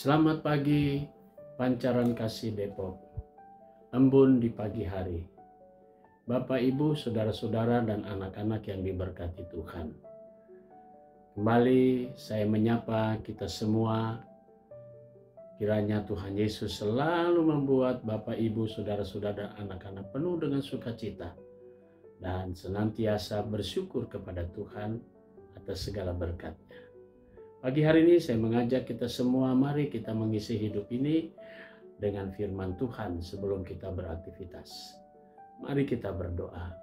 Selamat pagi, Pancaran Kasih Depok. Embun di pagi hari. Bapak, Ibu, saudara-saudara, dan anak-anak yang diberkati Tuhan. Kembali saya menyapa kita semua. Kiranya Tuhan Yesus selalu membuat Bapak, Ibu, saudara-saudara, dan anak-anak penuh dengan sukacita dan senantiasa bersyukur kepada Tuhan atas segala berkat-Nya. Pagi hari ini saya mengajak kita semua, mari kita mengisi hidup ini dengan firman Tuhan sebelum kita beraktivitas. Mari kita berdoa.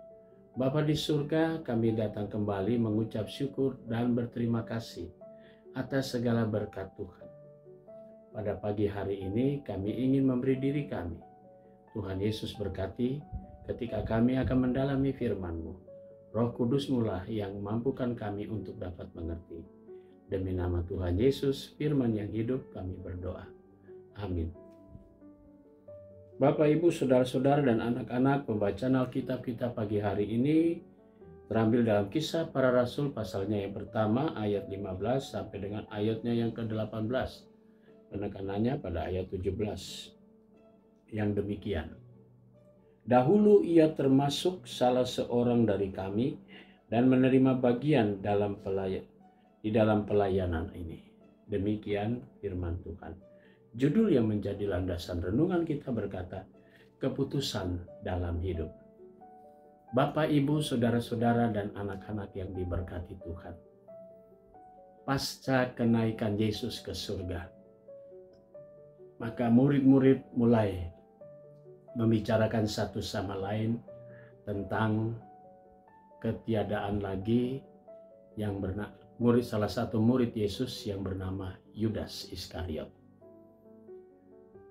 Bapa di surga, kami datang kembali mengucap syukur dan berterima kasih atas segala berkat Tuhan. Pada pagi hari ini kami ingin memberi diri kami. Tuhan Yesus berkati ketika kami akan mendalami firman-Mu. Roh Kudus-Mu lah yang mampukan kami untuk dapat mengerti. Demi nama Tuhan Yesus, firman yang hidup, kami berdoa. Amin. Bapak, Ibu, saudara-saudara, dan anak-anak, pembacaan Alkitab kita pagi hari ini terambil dalam Kisah Para Rasul pasalnya yang pertama ayat 15 sampai dengan ayatnya yang ke-18. Penekanannya pada ayat 17 yang demikian. Dahulu ia termasuk salah seorang dari kami dan menerima bagian di dalam pelayanan ini. Demikian firman Tuhan. Judul yang menjadi landasan renungan kita berkata, keputusan dalam hidup. Bapak, Ibu, saudara-saudara, dan anak-anak yang diberkati Tuhan. Pasca kenaikan Yesus ke surga, maka murid-murid mulai membicarakan satu sama lain tentang ketiadaan lagi yang salah satu murid Yesus yang bernama Yudas Iskariot.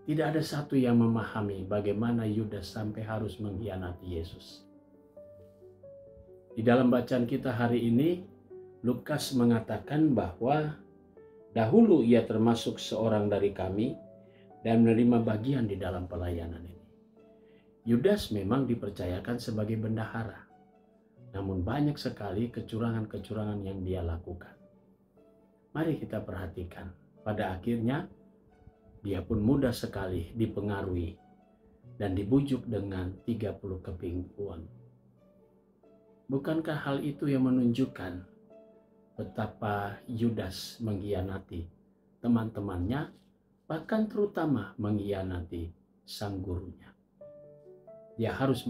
Tidak ada satu yang memahami bagaimana Yudas sampai harus mengkhianati Yesus. Di dalam bacaan kita hari ini, Lukas mengatakan bahwa dahulu ia termasuk seorang dari kami dan menerima bagian di dalam pelayanan ini. Yudas memang dipercayakan sebagai bendahara. Namun banyak sekali kecurangan-kecurangan yang dia lakukan. Mari kita perhatikan. Pada akhirnya dia pun mudah sekali dipengaruhi dan dibujuk dengan 30 keping uang. Bukankah hal itu yang menunjukkan betapa Yudas mengkhianati teman-temannya, bahkan terutama mengkhianati sang gurunya. Dia harus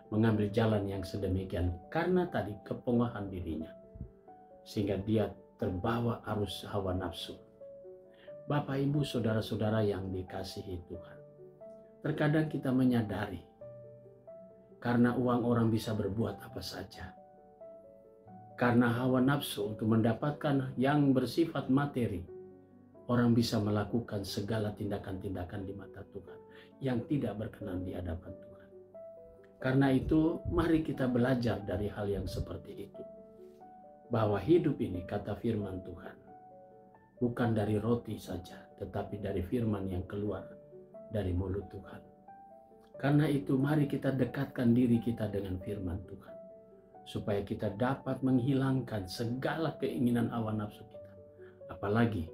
mengambil jalan yang sedemikian karena tadi kepongahan dirinya, sehingga dia terbawa arus hawa nafsu. Bapak, Ibu, saudara-saudara yang dikasihi Tuhan, terkadang kita menyadari karena uang orang bisa berbuat apa saja, karena hawa nafsu untuk mendapatkan yang bersifat materi, orang bisa melakukan segala tindakan-tindakan di mata Tuhan yang tidak berkenan di hadapan Tuhan. Karena itu, mari kita belajar dari hal yang seperti itu. Bahwa hidup ini, kata firman Tuhan, bukan dari roti saja, tetapi dari firman yang keluar dari mulut Tuhan. Karena itu, mari kita dekatkan diri kita dengan firman Tuhan, supaya kita dapat menghilangkan segala keinginan hawa nafsu kita, apalagi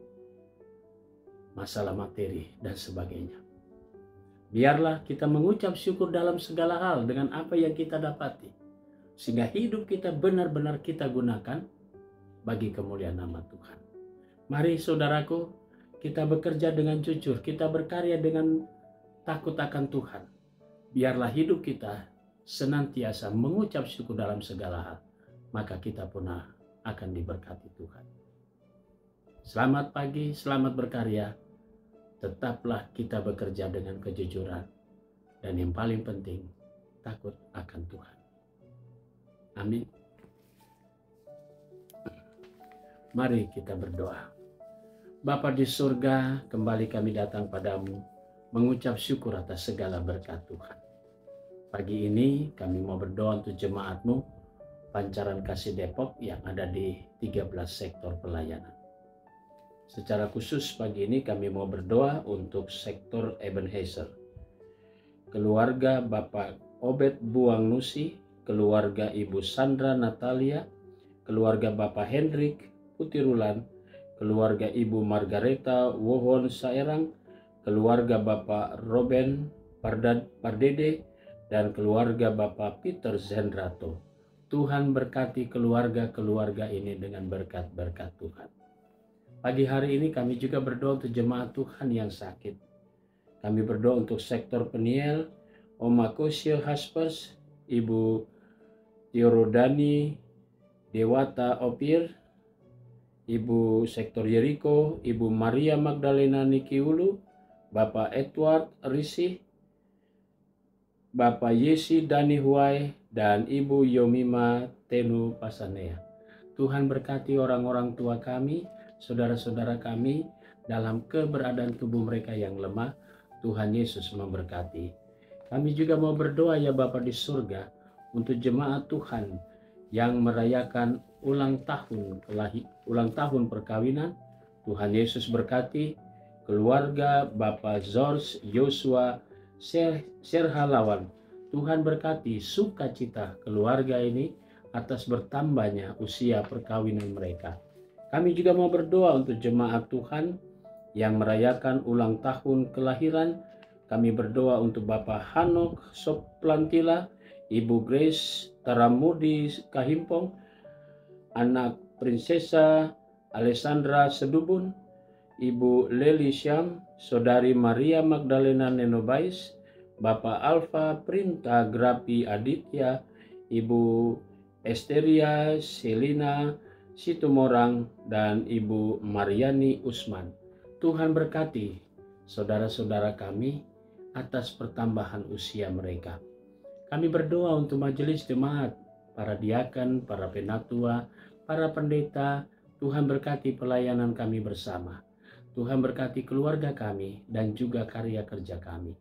masalah materi dan sebagainya. Biarlah kita mengucap syukur dalam segala hal dengan apa yang kita dapati, sehingga hidup kita benar-benar kita gunakan bagi kemuliaan nama Tuhan. Mari saudaraku, kita bekerja dengan jujur, kita berkarya dengan takut akan Tuhan. Biarlah hidup kita senantiasa mengucap syukur dalam segala hal, maka kita pun akan diberkati Tuhan. Selamat pagi, selamat berkarya. Tetaplah kita bekerja dengan kejujuran, dan yang paling penting, takut akan Tuhan. Amin. Mari kita berdoa. Bapa di surga, kembali kami datang padamu, mengucap syukur atas segala berkat Tuhan. Pagi ini kami mau berdoa untuk jemaat-Mu, Pancaran Kasih Depok yang ada di 13 sektor pelayanan. Secara khusus pagi ini kami mau berdoa untuk sektor Ebenezer, keluarga Bapak Obed Buang Nusi, keluarga Ibu Sandra Natalia, keluarga Bapak Hendrik Putirulan, keluarga Ibu Margareta Wohon Saerang, keluarga Bapak Roben Pardede, dan keluarga Bapak Peter Zendrato. Tuhan berkati keluarga-keluarga ini dengan berkat-berkat Tuhan. Pagi hari ini kami juga berdoa untuk jemaat Tuhan yang sakit. Kami berdoa untuk sektor Peniel, Oma Kosio Haspers, Ibu Tiorodani Dewata Opir, Ibu Sektor Yeriko, Ibu Maria Magdalena Nikiulu, Bapak Edward Risi, Bapak Yesi Dani Huai, dan Ibu Yomima Tenu Pasanea. Tuhan berkati orang-orang tua kami, saudara-saudara kami dalam keberadaan tubuh mereka yang lemah. Tuhan Yesus memberkati. Kami juga mau berdoa ya Bapa di surga untuk jemaat Tuhan yang merayakan ulang tahun perkawinan. Tuhan Yesus berkati keluarga Bapak George Yosua Serhalawan. Tuhan berkati sukacita keluarga ini atas bertambahnya usia perkawinan mereka. Kami juga mau berdoa untuk jemaat Tuhan yang merayakan ulang tahun kelahiran. Kami berdoa untuk Bapak Hanok Soplantila, Ibu Grace Taramudi Kahimpong, anak Prinsesa Alessandra Sedubun, Ibu Leli Syam, Saudari Maria Magdalena Nenobais, Bapak Alfa Printa Grapi Aditya, Ibu Esteria Selina Situmorang, dan Ibu Mariani Usman. Tuhan berkati saudara-saudara kami atas pertambahan usia mereka. Kami berdoa untuk majelis jemaat, para diaken, para penatua, para pendeta. Tuhan berkati pelayanan kami bersama. Tuhan berkati keluarga kami dan juga karya kerja kami.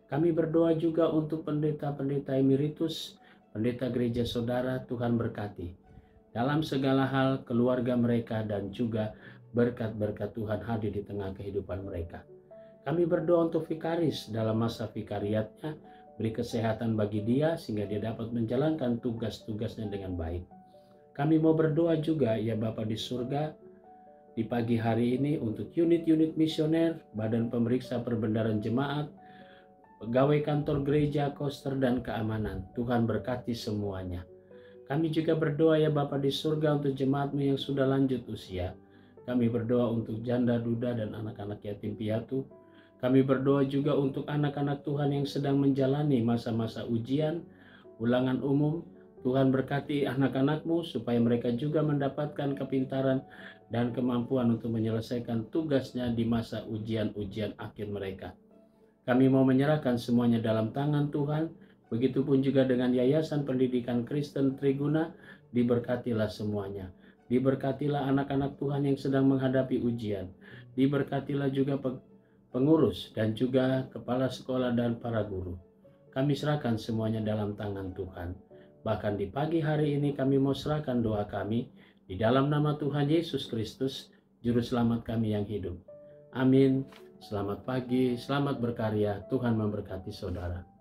Kami berdoa juga untuk pendeta-pendeta emeritus, pendeta gereja saudara. Tuhan berkati dalam segala hal keluarga mereka dan juga berkat-berkat Tuhan hadir di tengah kehidupan mereka. Kami berdoa untuk vikaris dalam masa vikariatnya. Beri kesehatan bagi dia sehingga dia dapat menjalankan tugas-tugasnya dengan baik. Kami mau berdoa juga ya Bapa di surga di pagi hari ini untuk unit-unit misioner, badan pemeriksa perbendaharaan jemaat, pegawai kantor gereja, koster, dan keamanan. Tuhan berkati semuanya. Kami juga berdoa ya Bapa di surga untuk jemaat-Mu yang sudah lanjut usia. Kami berdoa untuk janda, duda, dan anak-anak yatim piatu. Kami berdoa juga untuk anak-anak Tuhan yang sedang menjalani masa-masa ujian, ulangan umum. Tuhan berkati anak-anak-Mu supaya mereka juga mendapatkan kepintaran dan kemampuan untuk menyelesaikan tugasnya di masa ujian-ujian akhir mereka. Kami mau menyerahkan semuanya dalam tangan Tuhan. Begitupun juga dengan Yayasan Pendidikan Kristen Triguna, diberkatilah semuanya. Diberkatilah anak-anak Tuhan yang sedang menghadapi ujian. Diberkatilah juga pengurus dan juga kepala sekolah dan para guru. Kami serahkan semuanya dalam tangan Tuhan. Bahkan di pagi hari ini kami mau serahkan doa kami di dalam nama Tuhan Yesus Kristus, Juru Selamat kami yang hidup. Amin. Selamat pagi, selamat berkarya. Tuhan memberkati saudara.